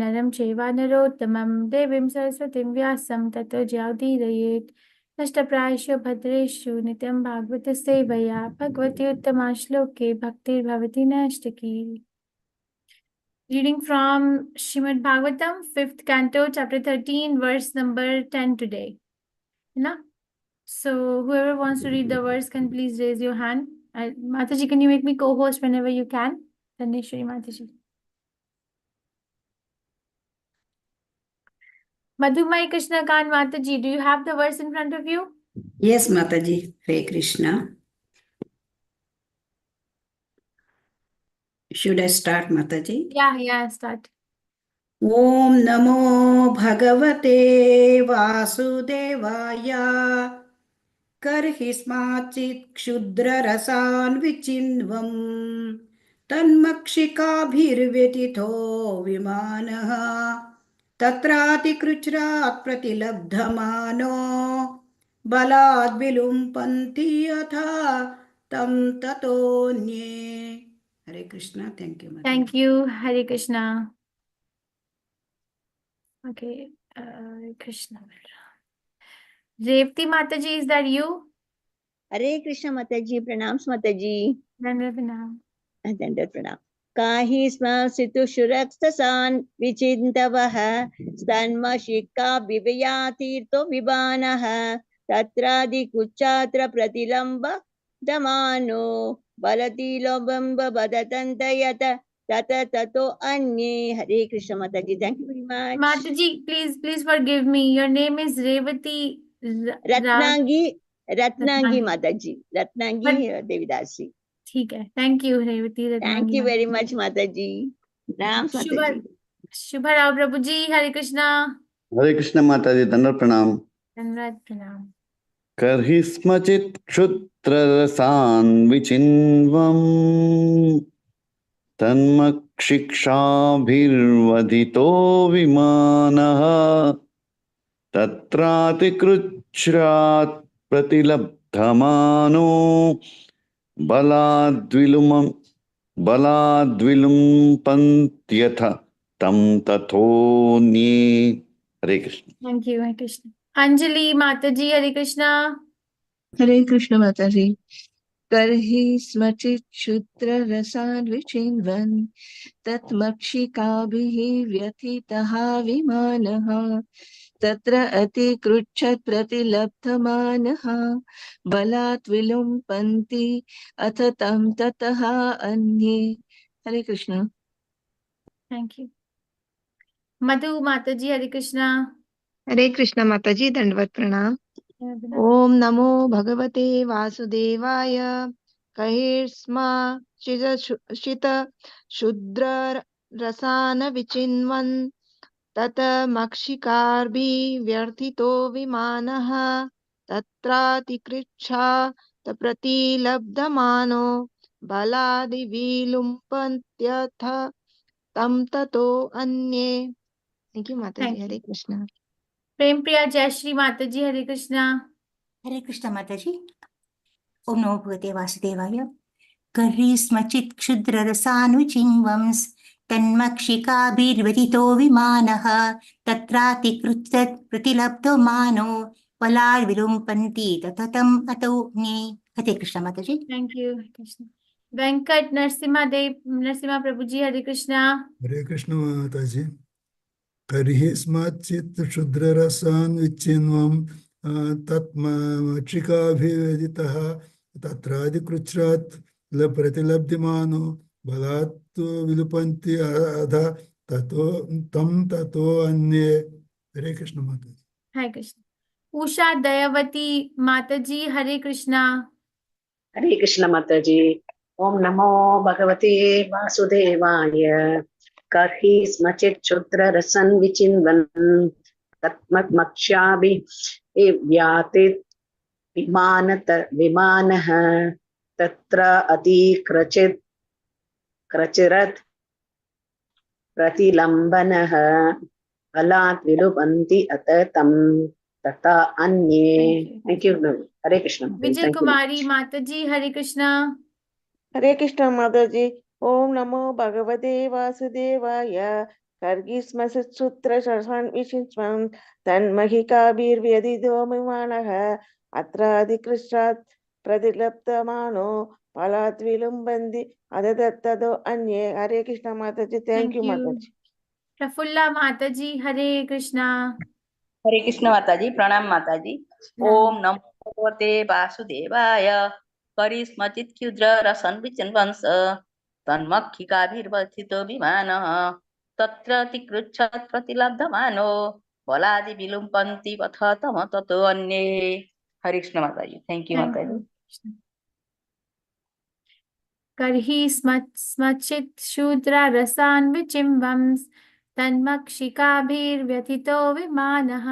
नरं चैव नरोत्तमं देवीं सरस्वतीं व्यासं ततो जयाउदीरयेत् नष्टप्रायेषु भद्रेषु नित्यं भागवत सेवया भगवती उत्तमा श्लोके भक्तिर्भवति नैष्टिकी. Reading from Srimad Bhagavatam, 5th canto, chapter 13, verse number 10 today. Na? So whoever wants to read the verse can please raise your hand. Mataji, can you make me co-host whenever you can? Dhaneshwari Mataji. Madhumai Krishna Kant Mataji, do you have the verse in front of you? Yes, Mataji. Hare Krishna. Should I start, Mataji? Yeah, start. Om Namo Bhagavate Vasudevaya Karhismachit Kshudra Rasan Vichinvam Tanmakshikabhirvetitho Vimanaha Tatrati Kruchrat Pratilabdhamano Balad Vilumpanti Atha Tam Tatonye. Hare Krishna. Thank you, Mataji. Thank you. Hare Krishna. Okay. Hare Krishna. Revati Mataji, is that you? हरे कृष्ण माताजी. प्रणाम माताजी. Dandavat प्रणाम. काहि स्मसितु शुरक्ससान् विचिन्तवः स्तन्मशिक्का बिभयातीर्थो विबानः तत्रादिकुच्चात्र प्रतिलम्ब दमानो बलति लोबम्ब बदतन्त यत तत ततो अन्ये. हरे कृष्ण माताजी. Thank you very much. Mataji, please forgive me. Your name is Revati Ratnangi माताजी. रत्नांगी देवीदास जी. ठीक है. Thank you Revati Ratnangi. Thank you very much माताजी. राम माताजी. शुभ राव प्रभु जी. हरे कृष्णा. हरे कृष्ण माताजी. दंडवत प्रणाम. धन्यवाद प्रणाम. कर्हिस्मचित् क्षुत्ररसान् विचिन्वम् तन्मक्षिक्षाभिर्वधितो विमानः तत्रातिकृच्छ्रात् प्रतिलब्धमानो बलाद्विलुम्पन्त्यथ तं तथोऽन्ये. हरे कृष्ण. Thank you. हरे कृष्ण. अंजलि माताजी. हरे कृष्णा. हरे कृष्ण माताजी. कर्हि स्मचित् क्षुद्र रसान् विचिन्वन् तत्मक्षिकाभिः व्यथितः विमानः तत्र अतिकृच्छत् प्रतिलब्धमानः बलात् विलुम्पन्ति अथ तं ततः अन्ये. हरे कृष्ण. Thank you. मधु माताजी. हरे कृष्णा. हरे कृष्ण माताजी. दंडवत प्रणाम. ओम नमो भगवते वासुदेवाय. कहिर्स्मा शित शूद्र रसान विचिन्वन् तत मक्षिकार्भि व्यर्थितो विमानः तत्रातिकृच्छा प्रतिलब्धमानो बलादिविलुम्पन्त्यथ तं ततो अन्ये. थैंक यू माताजी. हरे कृष्ण. प्रेम प्रिया जयश्री माताजी. हरे कृष्णा. हरे कृष्ण माताजी. ओम नमो भगवते वासुदेवाय. कर्हिस्मचित् क्षुद्ररसानुचिन्वंस् तन्मक्षिकाभिर्वथितो विमानः तत्रातिकृच्छत् प्रतिलब्धो मानो बलाद् विलुम्पन्ति ततम् अतोऽन्ये. हरे कृष्ण माताजी. Thank you. कृष्ण. वेंकट नरसिम्हा प्रभु जी. हरे कृष्णा. हरे कृष्ण माताजी. कर्हिस्मचित् क्षुद्ररसान् विचिन्वम् तत्मक्षिकाभिवेदितः तत्रादिकृच्छ्रात् प्रतिलब्धिमानो बलात् विलुपन्ति अधः ततो अन्ये. हरे कृष्ण माताजी. हरे कृष्ण. उषा दयावती माताजी. हरे कृष्णा. हरे कृष्ण माताजी. ओम नमो भगवते वासुदेवाय. कर्हि स्मचित् क्षुद्र रसन् विचिन्वन् तत्मक्षाभि व्यातित् विमानः तत्र अतिक्रचित् क्रचिरत् प्रतिलम्बनः बलात् विलुपन्ति अत तं तथा अन्ये. Thank you. हरे कृष्ण. विजय कुमारी माताजी. हरे कृष्णा. हरे कृष्ण माताजी. ओम नमो भगवते वासुदेवाय. कर्गिस्मसूत्रशर्षन् तन्महिकाभिर्व्यधितो विमानः अत्र अधिकृष्टात् प्रतिलप्तमानो बलात् विलुम्बन्ति अदतत्ततो अन्ये. हरे कृष्ण माताजी. थैंक यू माताजी. प्रफुल्ला माताजी, हरे कृष्णा. हरे कृष्ण माताजी. प्रणाम माताजी. ओम नमो भगवते वासुदेवाय. करिष्मचित् क्षुद्र रसन् विचिन्वंस तन्मक्षिकाभिर्वर्धितो विमानः तत्र तिकृच्छत् प्रतिलब्धमानो बलादि विलुम्पन्ति पथ तम ततो अन्ये. हरे कृष्ण माताजी. थैंक यू माताजी. कर्हि स्मचित् शूद्र रसान् विचिम्बंस तन्मक्षिकाभिर्व्यथितो विमानः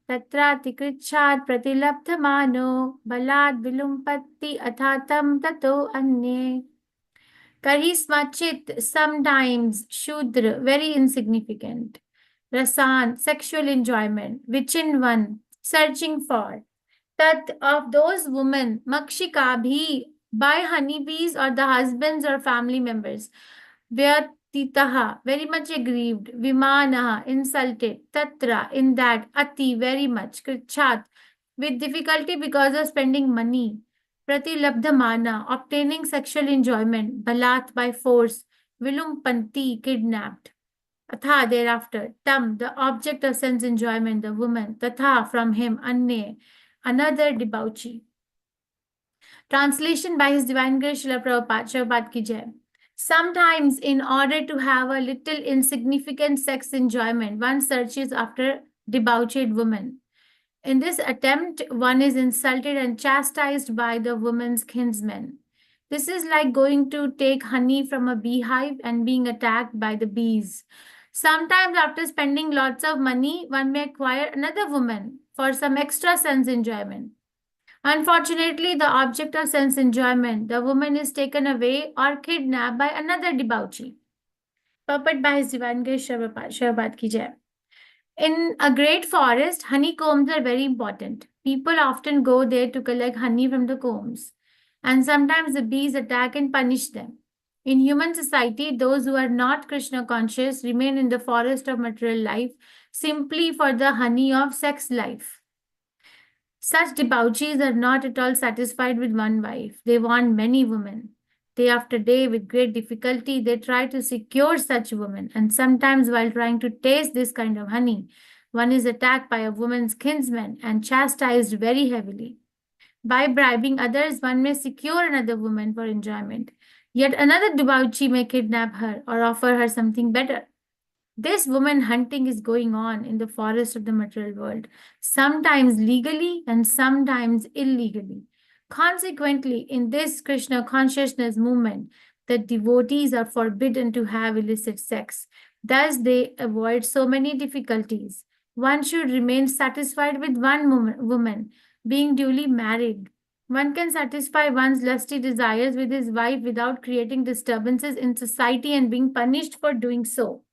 तत्रातिकृच्छात् प्रतिलब्धमानो बलाद् विलुम्पत्ति अथा तं ततो अन्ये. Karhi smachit, sometimes shudra, very insignificant. Rasan, sexual enjoyment. Vichinvan, searching for. Tat, of those women. Makshikabhi, by honeybees or the husbands or family members. Vyatitaha, very much aggrieved. Vimanaha, insulted. Tatra, in that. Ati, very much. Krichat, with difficulty because of spending money. Pratilabdhamana, obtaining sexual enjoyment. Balat, by force. Vilumpanti, kidnapped. Atha, thereafter. Tam, the object of sense enjoyment, the woman. Tatha, from him. Anne, another debauchee. Translation by His Divine Grace Srila Prabhupada ki jai. Sometimes, in order to have a little insignificant sex enjoyment, one searches after debauched woman. In this attempt, one is insulted and chastised by the woman's kinsmen. This is like going to take honey from a beehive and being attacked by the bees. Sometimes, after spending lots of money, one may acquire another woman for some extra sense enjoyment. Unfortunately, the object of sense enjoyment, the woman is taken away or kidnapped by another debauchee. Purport by His Divine Grace Srila Prabhupada ki jai. In a great forest, honeycombs are very important. People often go there to collect honey from the combs. And sometimes the bees attack and punish them. In human society, those who are not Krishna conscious remain in the forest of material life simply for the honey of sex life. Such debauchees are not at all satisfied with one wife. They want many women. Day after day, with great difficulty, they try to secure such women. And sometimes, while trying to taste this kind of honey, one is attacked by a woman's kinsman and chastised very heavily. By bribing others, one may secure another woman for enjoyment. Yet another debauchee may kidnap her or offer her something better. This woman hunting is going on in the forest of the material world, sometimes legally and sometimes illegally. Consequently, in this Krishna consciousness movement, the devotees are forbidden to have illicit sex. Thus, they avoid so many difficulties. One should remain satisfied with one woman, being duly married. One can satisfy one's lusty desires with his wife without creating disturbances in society and being punished for doing so.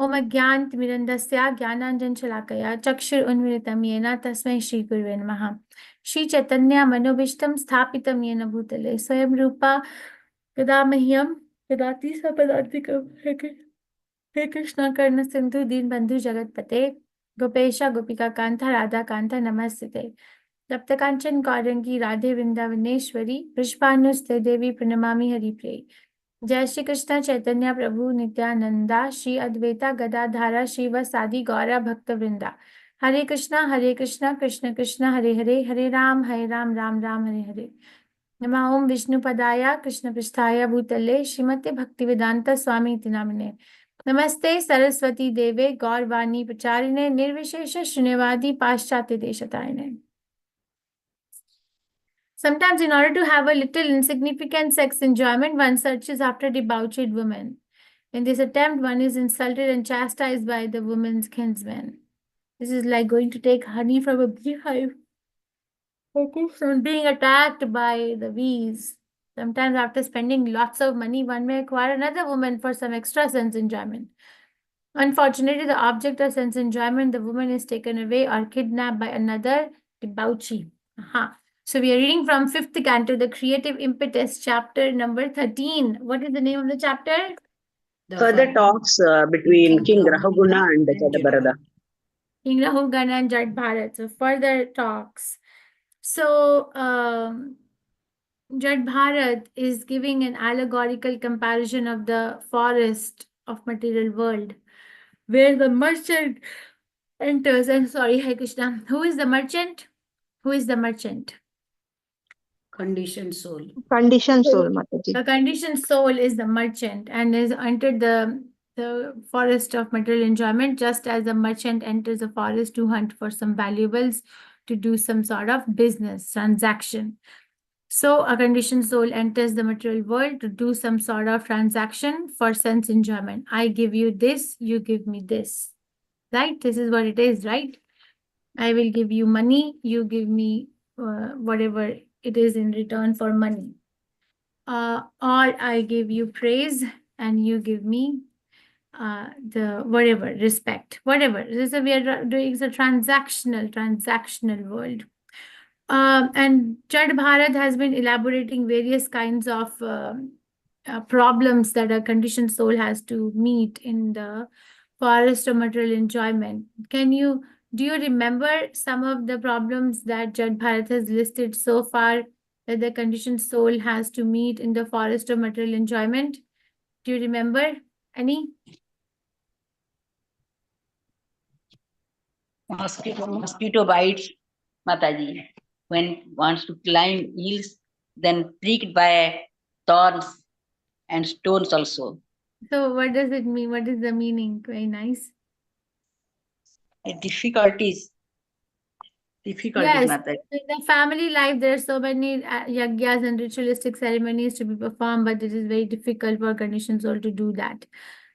ओम अज्ञानतिमिरन्दस्य ज्ञानाञ्जनशलाकया चक्षुरुन्मिलितं येन तस्मै श्रीगुरुवे नमः. श्रीचैतन्यमनोभीष्टं स्थापितं येन भूतले स्वयं रूपा कदा मह्यं ददाति स्वपदान्तिकं. हे कृष्ण कर्ण सिन्धु दीनबन्धु जगत्पते गोपेश गोपिकान्त राधाकान्त नमस्ते. तप्तकाञ्चन गौरंगी राधे वृंदावनेश्वरी पुष्पानुस्ते देवी प्रणमामि हरिप्रिये. जय श्री कृष्ण चैतन्य प्रभु नित्यानंदा श्री अद्वैता गदाधारा श्रीवासादि गौरा भक्त वृंदा. हरे कृष्णा कृष्ण कृष्ण हरे हरे, हरे राम राम राम हरे हरे. नमः ओम विष्णुपदाय कृष्ण पृष्ठाय भूतले श्रीमते भक्तिवेदांत स्वामी इति नामिने. नमस्ते सरस्वती देवे गौरवाणी प्रचारिणे निर्विशेष शून्यवादी पाश्चात्य देशतारिणे. Sometimes, in order to have a little insignificant sex enjoyment, one searches after debauched women. In this attempt, one is insulted and chastised by the woman's kinsmen. This is like going to take honey from a beehive. And being attacked by the bees. Sometimes, after spending lots of money, one may acquire another woman for some extra sense enjoyment. Unfortunately, the object of sense enjoyment, the woman is taken away or kidnapped by another debauchee. So we are reading from 5th canto, the Creative Impetus, chapter number 13. What is the name of the chapter? Further talks between King Rahuguna and Jadabharata. King Rahugana and Jad Bharat. So further talks. So Jad Bharat is giving an allegorical comparison of the forest of material world, where the merchant enters. And sorry, Hare Krishna. Who is the merchant? Who is the merchant? Conditioned soul. Conditioned soul, Mataji. The conditioned soul is the merchant and is entered the forest of material enjoyment, just as the merchant enters the forest to hunt for some valuables to do some sort of business transaction. So a conditioned soul enters the material world to do some sort of transaction for sense enjoyment. I give you this, you give me this. Right? This is what it is, right? I will give you money, you give me whatever it is in return for money. Or I give you praise and you give me the whatever, respect, whatever. This is we are doing is a transactional world. And Jad Bharat has been elaborating various kinds of problems that a conditioned soul has to meet in the forest of material enjoyment. Do you remember some of the problems that Jad Bharat has listed so far that the conditioned soul has to meet in the forest of material enjoyment? Do you remember any? Mosquito bites, Mataji. When wants to climb hills, then pricked by thorns and stones also. So what does it mean? What is the meaning? Very nice. Difficulties, Yes, Mataji. in the family life, there are so many yagyas and ritualistic ceremonies to be performed, but it is very difficult for conditioned soul to do that.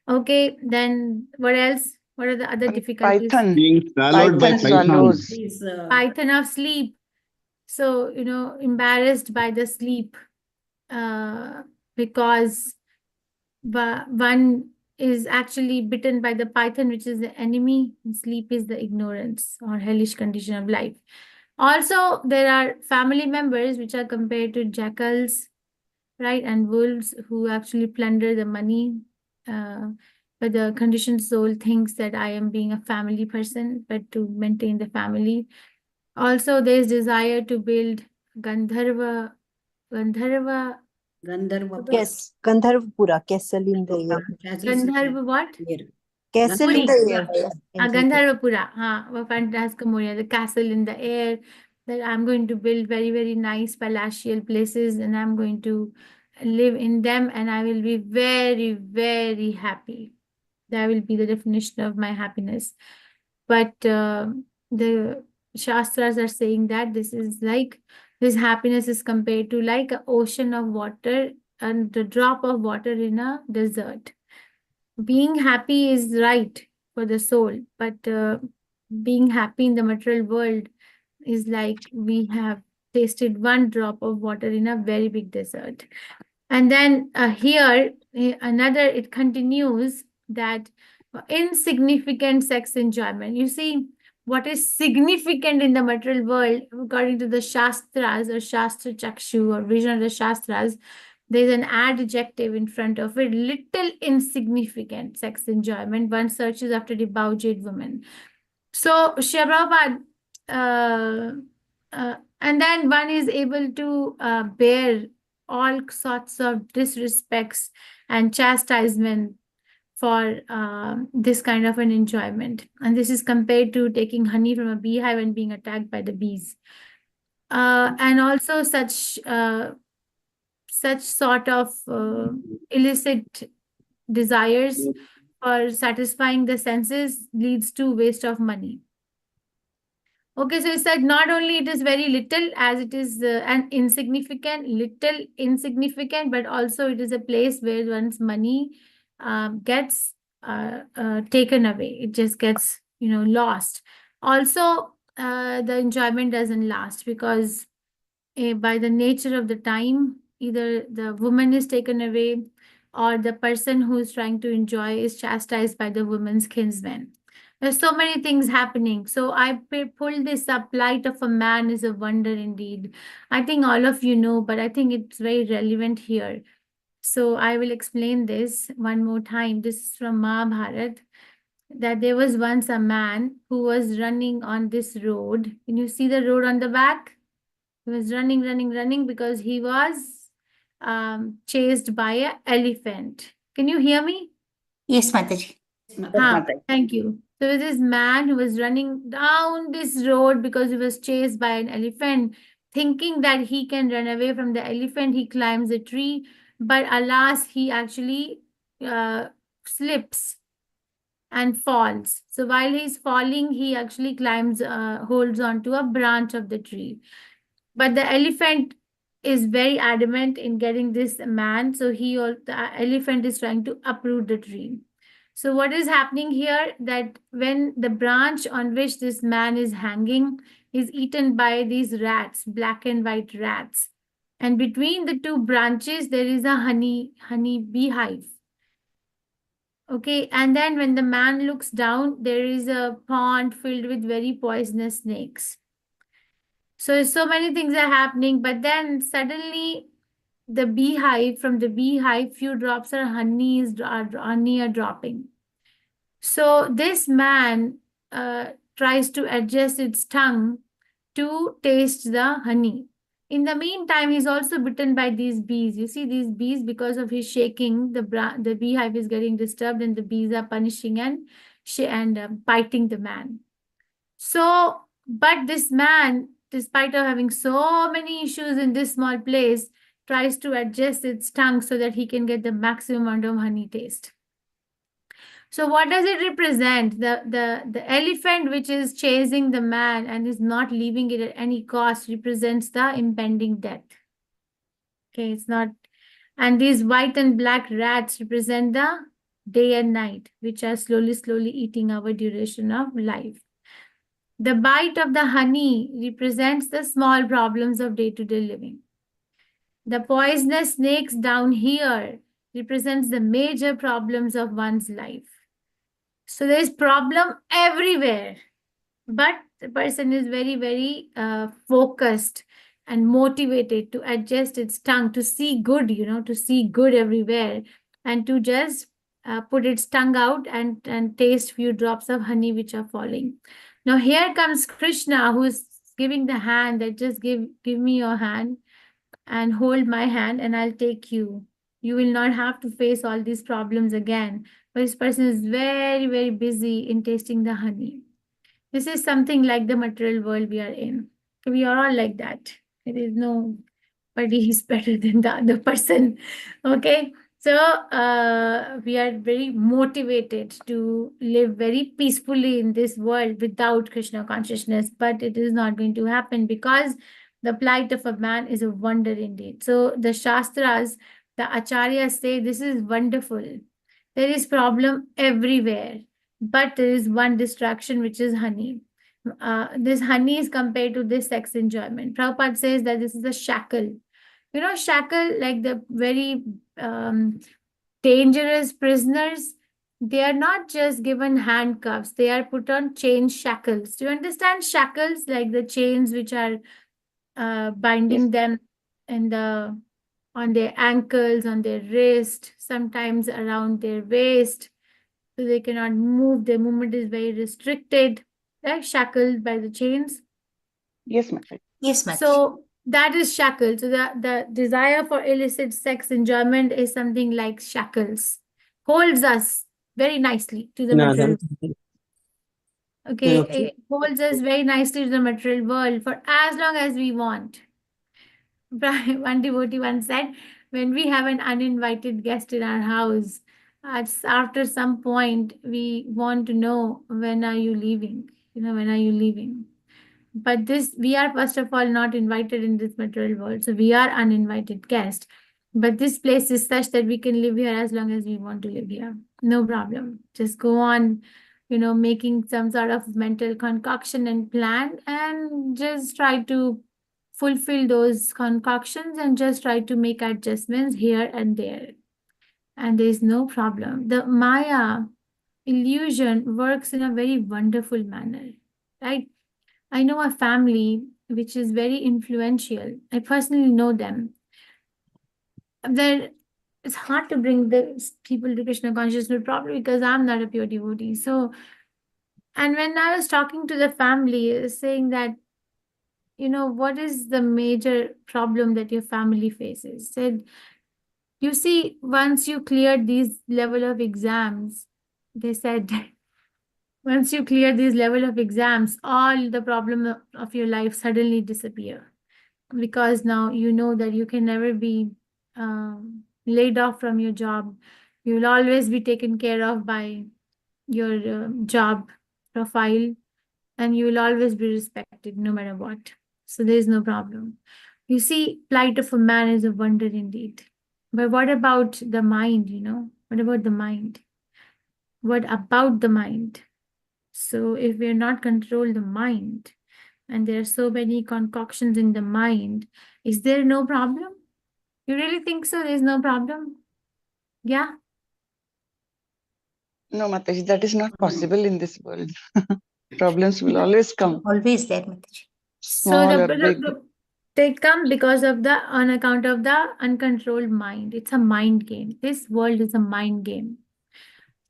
Okay, then what else? What are the other difficulties? Python. Being swallowed by Python python. swallows. Is Python of sleep. So, embarrassed by the sleep because one is actually bitten by the python, which is the enemy, and sleep is the ignorance or hellish condition of life. Also, there are family members which are compared to jackals, right, and wolves who actually plunder the money. But the conditioned soul thinks that I am being a family person, but to maintain the family. Also, there is desire to build Gandharva. Yes, Gandharvapura, castle in the air. Gandharva what? Castle in the air. Gandharvapura, Phantasmagoria, the castle in the air, that I'm going to build very, very nice palatial places and I'm going to live in them and I will be very, very happy. That will be the definition of my happiness. But the Shastras are saying that this happiness is compared to like an ocean of water and the drop of water in a desert. Being happy is right for the soul, but being happy in the material world is like we have tasted one drop of water in a very big desert. And then here, it continues that insignificant sex enjoyment. You see, what is significant in the material world, according to the Shastras or Shastra Chakshu or vision of the Shastras, there's an adjective in front of it, little insignificant sex enjoyment. One searches after the bowjade woman. So, Srila Prabhupada, and then one is able to bear all sorts of disrespects and chastisement for this kind of an enjoyment. And this is compared to taking honey from a beehive and being attacked by the bees. And also such sort of illicit desires for satisfying the senses leads to waste of money. Okay, so it said not only it is very little as it is an little insignificant, but also it is a place where one's money gets taken away. It just gets, lost. Also, the enjoyment doesn't last because by the nature of the time, either the woman is taken away or the person who is trying to enjoy is chastised by the woman's kinsman. There's so many things happening. So I pulled this up. Light of a man is a wonder indeed. I think all of you know, but I think it's very relevant here. So I will explain this one more time. This is from Mahabharata, that there was once a man who was running on this road. Can you see the road on the back? He was running because he was chased by an elephant. Can you hear me? Yes, Mataji. Thank you. So there was this man who was running down this road because he was chased by an elephant, thinking that he can run away from the elephant. He climbs a tree, but alas, he actually slips and falls. So while he's falling, he actually holds onto a branch of the tree. But the elephant is very adamant in getting this man. So the elephant is trying to uproot the tree. So what is happening here, that when the branch on which this man is hanging is eaten by these rats, black and white rats. And between the two branches, there is a honey beehive. Okay, and then when the man looks down, there is a pond filled with very poisonous snakes. So many things are happening, but then suddenly from the beehive, few drops of honey are dropping. So this man tries to adjust its tongue to taste the honey. In the meantime, he's also bitten by these bees. You see these bees, because of his shaking, the beehive is getting disturbed, and the bees are punishing and biting the man. So, but this man, despite of having so many issues in this small place, tries to adjust its tongue so that he can get the maximum amount of honey taste. So what does it represent? The elephant which is chasing the man and is not leaving it at any cost represents the impending death. Okay, it's not. And these white and black rats represent the day and night, which are slowly eating our duration of life. The bite of the honey represents the small problems of day-to-day living. The poisonous snakes down here represents the major problems of one's life. So there is problem everywhere, but the person is very focused and motivated to adjust its tongue to see good, to see good everywhere, and to just put its tongue out and taste few drops of honey which are falling. Now here comes Krishna, who is giving the hand, that just give me your hand and hold my hand and I'll take you. You will not have to face all these problems again. But this person is very busy in tasting the honey. This is something like the material world we are in. We are all like that. There is nobody is better than the other person. Okay. So we are very motivated to live very peacefully in this world without Krishna consciousness, but it is not going to happen because the plight of a man is a wonder indeed. So the Shastras, the Acharyas say this is wonderful. There is problem everywhere, but there is one distraction, which is honey. This honey is compared to this sex enjoyment. Prabhupada says that this is a shackle. Shackle, like the very dangerous prisoners, they are not just given handcuffs, they are put on chain shackles. Do you understand shackles, like the chains which are binding them on their ankles, on their wrist, sometimes around their waist, so they cannot move. Their movement is very restricted, right? Shackled by the chains. Yes, Mataji. Yes, Mataji. So that is shackled. So the desire for illicit sex enjoyment is something like shackles. Holds us very nicely to the material. Okay, it holds us very nicely to the material world for as long as we want. One devotee once said, when we have an uninvited guest in our house, after some point, we want to know, when are you leaving? When are you leaving? But we are first of all not invited in this material world. So we are uninvited guests. But this place is such that we can live here as long as we want to live here. No problem. Just go on, making some sort of mental concoction and plan, and just try to fulfill those concoctions and just try to make adjustments here and there. And there is no problem. The Maya illusion works in a very wonderful manner, right? I know a family which is very influential. I personally know them. it's hard to bring the people to Krishna consciousness, probably because I'm not a pure devotee. So, and when I was talking to the family, saying that, what is the major problem that your family faces? Said, you see, once you cleared these level of exams, they said, once you clear these level of exams, all the problem of your life suddenly disappear. Because now you know that you can never be laid off from your job. You will always be taken care of by your job profile, and you will always be respected no matter what. So there is no problem. You see, plight of a man is a wonder indeed. But what about the mind, What about the mind? What about the mind? So if we are not control the mind, and there are so many concoctions in the mind, is there no problem? You really think so? There's no problem? Yeah? No, Mataji, that is not possible in this world. Problems will always come. Always there, Mataji. So Small or big. they come because of on account of the uncontrolled mind. It's a mind game. This world is a mind game.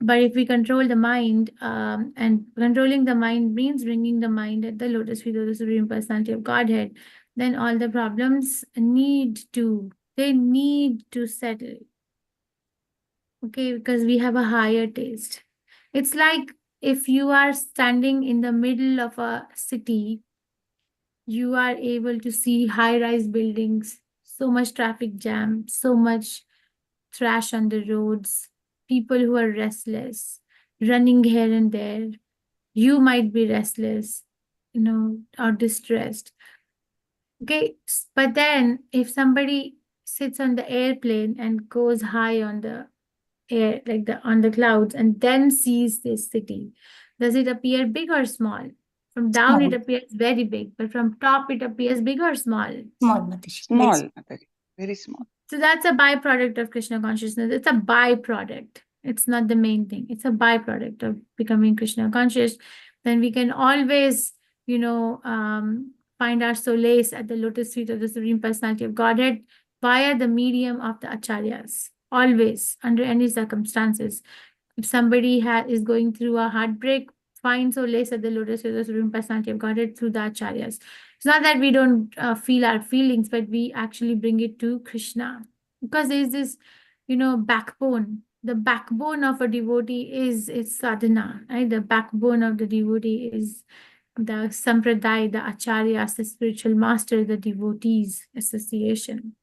But if we control the mind, and controlling the mind means bringing the mind at the lotus feet of the Supreme Personality of Godhead, then all the problems need to settle. Okay, because we have a higher taste. It's like if you are standing in the middle of a city, you are able to see high-rise buildings, so much traffic jam, so much trash on the roads, people who are restless, running here and there. You might be restless, or distressed. Okay, but then if somebody sits on the airplane and goes high on the air, like on the clouds, and then sees this city, does it appear big or small? From down it appears very big, but from top it appears big or small? Small, Mataji. Small, Mataji. Very small. So that's a byproduct of Krishna consciousness. It's a byproduct. It's not the main thing. It's a byproduct of becoming Krishna conscious. Then we can always, find our solace at the lotus feet of the Supreme Personality of Godhead via the medium of the acharyas. Always, under any circumstances. If somebody is going through a heartbreak, find solace at the lotus feet of the Supreme Personality of Godhead through the acharyas. It's not that we don't feel our feelings, but we actually bring it to Krishna. Because there is this, backbone. The backbone of a devotee is sadhana, right? The backbone of the devotee is the sampradaya, the acharyas, the spiritual master, the devotees association.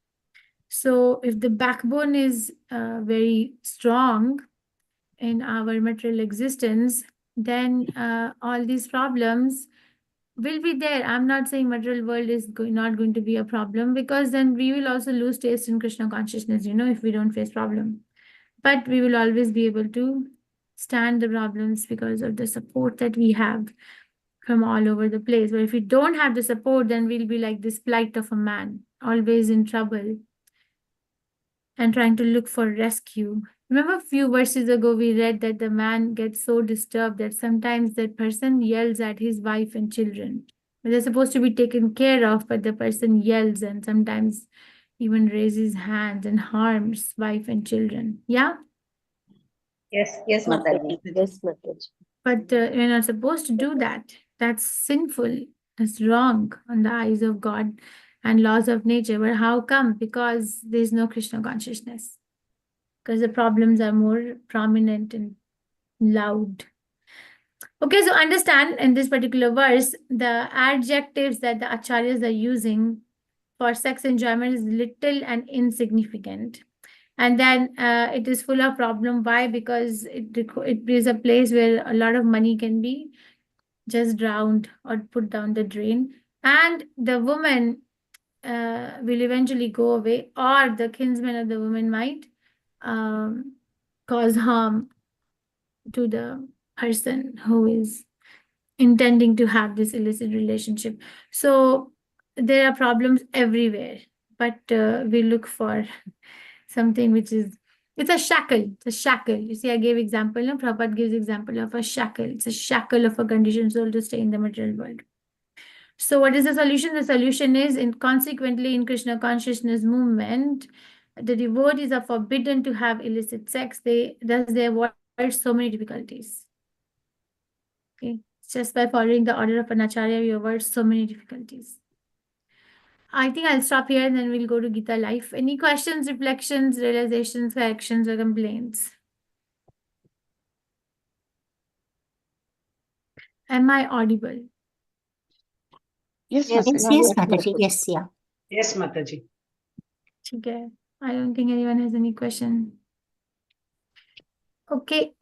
So if the backbone is very strong in our material existence, then all these problems will be there. I'm not saying material world is not going to be a problem, because then we will also lose taste in Krishna consciousness, if we don't face problem. But we will always be able to stand the problems because of the support that we have from all over the place. But if we don't have the support, then we'll be like this plight of a man, always in trouble and trying to look for rescue. Remember a few verses ago, we read that the man gets so disturbed that sometimes that person yells at his wife and children. They're supposed to be taken care of, but the person yells and sometimes even raises hands and harms wife and children. Yeah? Yes, Mataji. Yes, Mataji. But you're not supposed to do that. That's sinful. That's wrong on the eyes of God and laws of nature. But how come? Because there's no Krishna consciousness. Because the problems are more prominent and loud. Okay, so understand in this particular verse, the adjectives that the acharyas are using for sex enjoyment is little and insignificant. And then it is full of problem. Why? Because it is a place where a lot of money can be just drowned or put down the drain. And the woman will eventually go away, or the kinsman of the woman might cause harm to the person who is intending to have this illicit relationship. So there are problems everywhere, but we look for something which is, it's a shackle. It's a shackle. You see, I gave example. Prabhupada gives example of a shackle. It's a shackle of a conditioned soul to stay in the material world. So what is the solution? The solution is consequently in Krishna consciousness movement, the devotees are forbidden to have illicit sex, thus they avoid so many difficulties. Okay, just by following the order of an acharya, we avoid so many difficulties. I think I'll stop here and then we'll go to Gita Life. Any questions, reflections, realizations, corrections, or complaints? Am I audible? Yes, Yes, Mataji. yes, Mataji. Yes, yeah. Yes, Mataji. Okay. I don't think anyone has any question. Okay.